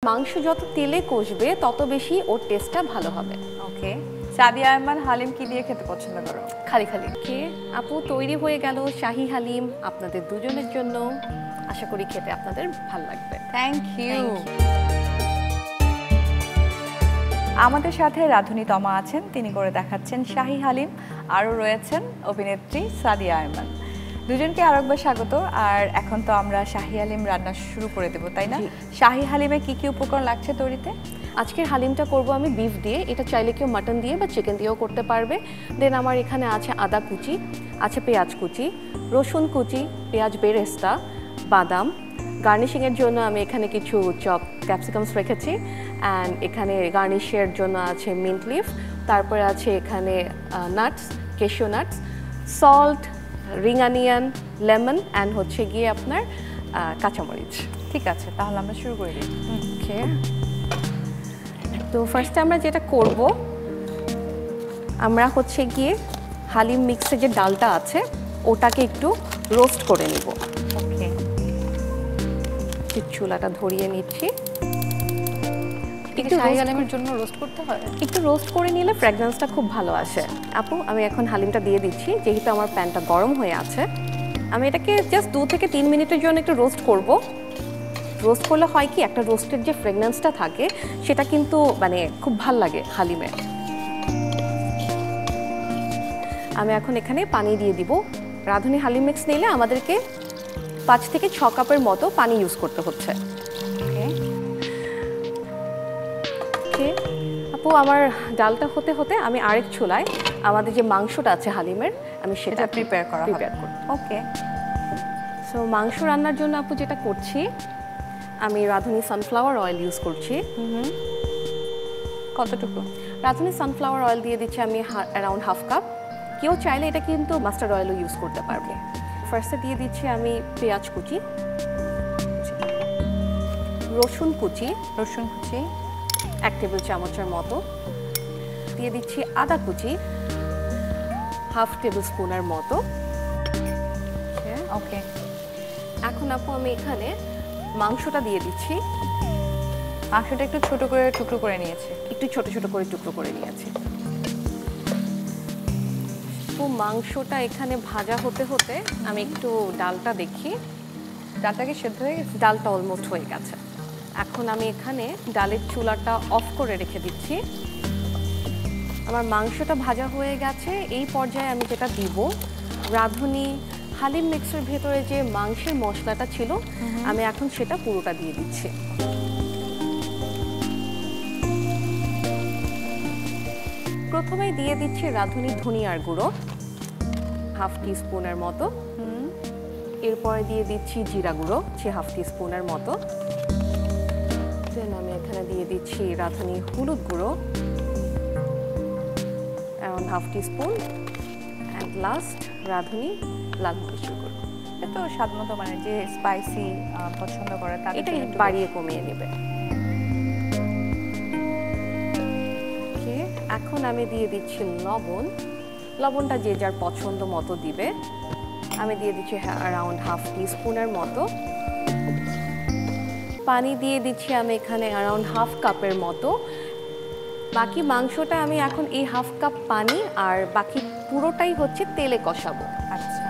মাংস যত তেলে কষবে তত বেশি ওর টেস্টটা ভালো হবে। ওকে, সাদিয়া আয়মান হালিম কি দিয়ে খেতে পছন্দ করো? খালি খালি। আপু তৈরি হয়ে গেল শাহী হালিম আপনাদের দুজনের জন্য। আশা করি খেতে আপনাদের ভালো লাগবে। Thank you. আমাদের সাথে রাধুনী তমা আছেন, তিনি করে দেখাচ্ছেন শাহী হালিম। আরও রয়েছেন অভিনেত্রী সাদিয়া আয়মান। দুজনকে আরো একবার স্বাগত। আর এখন তো আমরা শাহী হালিম রান্না শুরু করে দেব, তাই না? শাহী হালিমে কি কি উপকরণ লাগছে তৈরিতে? আজকের হালিমটা করব আমি বিফ দিয়ে। এটা চাইলে কেউ মাটন দিয়ে বা চিকেন দিয়েও করতে পারবে। দেন আমার এখানে আছে আদা কুচি, আছে পেঁয়াজ কুচি, রসুন কুচি, পেঁয়াজ বেরেস্তা, বাদাম। গার্নিশিংয়ের জন্য আমি এখানে কিছু চপ ক্যাপসিকামস রেখেছি। অ্যান্ড এখানে গার্নিশের জন্য আছে মিন্ট লিফ, তারপরে আছে এখানে nuts, cashew nuts, salt, ring onion, lemon and হচ্ছে গিয়ে আপনার কাঁচামরিচ। ঠিক আছে, তাহলে আমরা শুরু করে দিই। ওকে, তো ফার্স্টে আমরা যেটা করব, আমরা হচ্ছে গিয়ে হালিম মিক্সে যে ডালটা আছে ওটাকে একটু রোস্ট করে নিব। ওকে, চুলাটা ধরিয়ে নিচ্ছি। একটু শাহী হালিমের জন্য রোস্ট করতে হয়? একটু রোস্ট করে নিলে ফ্র্যাগরেন্সটা খুব ভালো আসে। আপু আমি এখন হালিমটা দিয়ে দিচ্ছি, যেহেতু আমার প্যানটা গরম হয়ে আছে। আমি এটাকে জাস্ট 2 থেকে 3 মিনিটের জন্য একটু রোস্ট করব। রোস্ট করলে হয় কি, একটা রোস্টের যে ফ্র্যাগরেন্সটা থাকে সেটা কিন্তু মানে খুব ভাল লাগে হালিমে। আমি এখন এখানে পানি দিয়ে দিব। রাঁধুনি হালিম মিক্স নিলে আমাদেরকে 5 থেকে 6 কাপের মতো পানি ইউজ করতে হচ্ছে। আপু আমার ডালটা হতে হতে আমি আরেক চুলায় আমাদের যে মাংসটা আছে হালিমের, আমি সেটা প্রিপেয়ার করব। ওকে, সো মাংস রান্নার জন্য আপু যেটা করছি, আমি রাঁধুনি সানফ্লাওয়ার অয়েল ইউজ করছি। কতটুকু? রাঁধুনি সানফ্লাওয়ার অয়েল দিয়ে দিচ্ছি আমি অ্যারাউন্ড হাফ কাপ। কেউ চাইলে এটা কিন্তু মাস্টার্ড অয়েলও ইউজ করতে পারবে। ফার্স্টে দিয়ে দিচ্ছি আমি পেঁয়াজ কুচি, রসুন কুচি, 1 টেবিল চামচের মতো দিয়ে দিচ্ছি, আদা কুচি 1/2 টেবিল স্পুনের মতো। ওকে, এখন আপু আমি এখানে মাংসটা দিয়ে দিচ্ছি। মাংসটা একটু ছোট করে টুকরো করে নিয়েছি। একটু ছোট ছোট করে টুকরো করে নিয়েছি। তো মাংসটা এখানে ভাজা হতে হতে আমি একটু ডালটা দেখি। ডালটা কি সেদ্ধ হয়ে গেছে? ডালটা অলমোস্ট হয়ে গেছে। এখন আমি এখানে ডালের চুলাটা অফ করে রেখে দিচ্ছি। আমার মাংসটা ভাজা হয়ে গেছে। এই পর্যায়ে আমি যেটা দিব, রাঁধুনি হালিম মিক্সের ভেতরে যে মাংসের মশলাটা ছিল আমি এখন সেটা পুরোটা দিয়ে দিচ্ছি। প্রথমেই দিয়ে দিচ্ছি রাঁধুনি ধনিয়ার গুঁড়ো 1/2 টিস্পুনের মতো। এরপরে দিয়ে দিচ্ছি জিরা গুঁড়ো 1/2 টিস্পুনের মতো। দেন আমি এখানে দিয়ে দিচ্ছি রাঁধুনি হলুদ গুঁড়ো অ্যারাউন্ড 1/2 টিস্পুন। অ্যান্ড লাস্ট রাঁধুনি লাল মরিচের গুঁড়ো। তো স্বাদ মতো, মানে যে স্পাইসি পছন্দ করে তাদের এটা একটু বাড়িয়ে কমিয়ে নেবে। এখন আমি দিয়ে দিচ্ছি লবণ। লবণটা যে যার পছন্দ মতো দিবে। আমি দিয়ে দিচ্ছি অ্যারাউন্ড 1/2 টিস্পুনের মতো। পানি দিয়ে দিচ্ছি আমি এখানে অ্যারাউন্ড 1/2 কাপের মতো। বাকি মাংসটা আমি এখন এই 1/2 কাপ পানি আর বাকি পুরোটাই হচ্ছে তেলে কষাবো। আচ্ছা,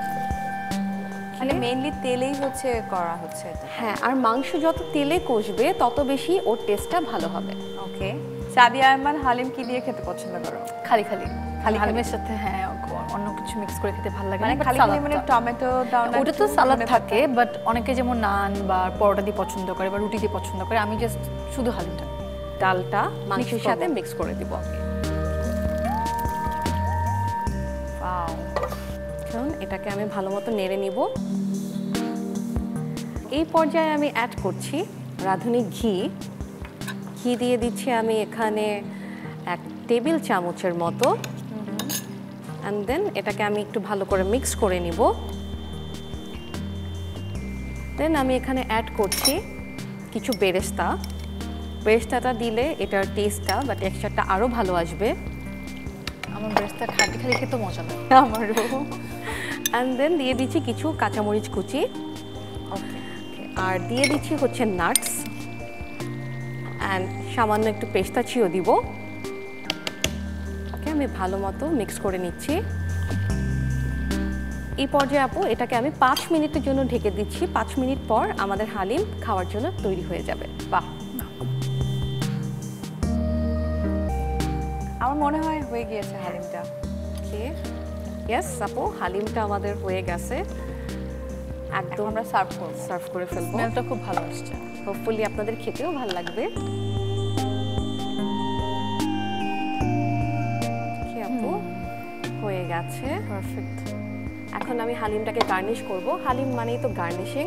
মানে মেইনলি তেলেই হচ্ছে করা হচ্ছে। হ্যাঁ, আর মাংস যত তেলে কষবে তত বেশি ওর টেস্টটা ভালো হবে। ওকে, সাদিয়া আয়মান হালিম কি দিয়ে খেতে পছন্দ করো? খালি খালি। হালিমের সাথে হ্যাঁ অন্য কিছু মিক্স করে খেতে ভালো লাগে। মানে খালি হালিম মানে টমেটো দাও না? ওটা তো সালাদ থাকে, বাট অনেকে যেমন নান বা পরোটা দিয়ে পছন্দ করে বা রুটি দিয়ে পছন্দ করে। আমি জাস্ট শুধু হালিমটা, ডালটা মাংসের সাথে মিক্স করে দিব। এখন এটাকে আমি ভালো মতো নেড়ে নিব। এই পর্যায়ে আমি অ্যাড করছি রাঁধুনি ঘি। ঘি দিয়ে দিচ্ছি আমি এখানে 1 টেবিল চামচের মতো। অ্যান্ড দেন এটাকে আমি একটু ভালো করে মিক্স করে নিব। দেন আমি এখানে অ্যাড করছি কিছু বেরেস্তা। বেরেস্তাটা দিলে এটার টেস্টটা বা টেক্সচারটা আরও ভালো আসবে। আমার বেরেস্তা খালি খালি খেতে মজা লাগে আমারও। অ্যান্ড দেন দিয়ে দিচ্ছি কিছু কাঁচামরিচ কুচি। আর দিয়ে দিচ্ছি হচ্ছে নাটস। অ্যান্ড সামান্য একটু পেস্তাচিও দিব। ওকে, আমি ভালো মতো মিক্স করে নিচ্ছি। এই পর্যায়ে আপু এটাকে আমি 5 মিনিটের জন্য ঢেকে দিচ্ছি। 5 মিনিট পর আমাদের হালিম খাওয়ার জন্য তৈরি হয়ে যাবে। বাহ, আমার মনে হয় হয়ে গিয়েছে হালিমটা। ওকে, ইয়েস আপু, হালিমটা আমাদের হয়ে গেছে। একদম আমরা সার্ভ করে ফেলবো। স্মেলটা খুব ভালো আসছে। হোপফুলি আপনাদের খেতেও ভালো লাগবে। ওকে আপু, হয়ে গেছে, পারফেক্ট। এখন আমি হালিমটাকে গার্নিশ করব। হালিম মানেই তো গার্নিশিং।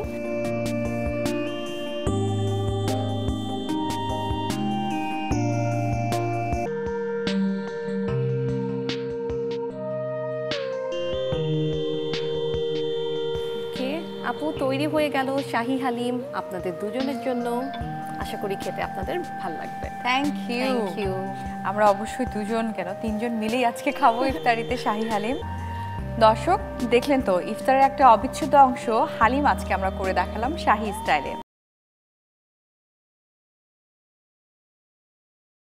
ওকে আপু, তৈরি হয়ে গেল শাহী হালিম আপনাদের দুজনের জন্য। আশা করি খেতে আপনাদের ভালো লাগবে। Thank you. Thank you. আমরা অবশ্যই দুজন কেন 3 জন মিলেই আজকে খাবো ইফতারিতে শাহী হালিম। দর্শক দেখলেন তো, ইফতারের একটা অবিচ্ছেদ্য অংশ হালিম আজকে আমরা করে দেখালাম শাহী স্টাইলে।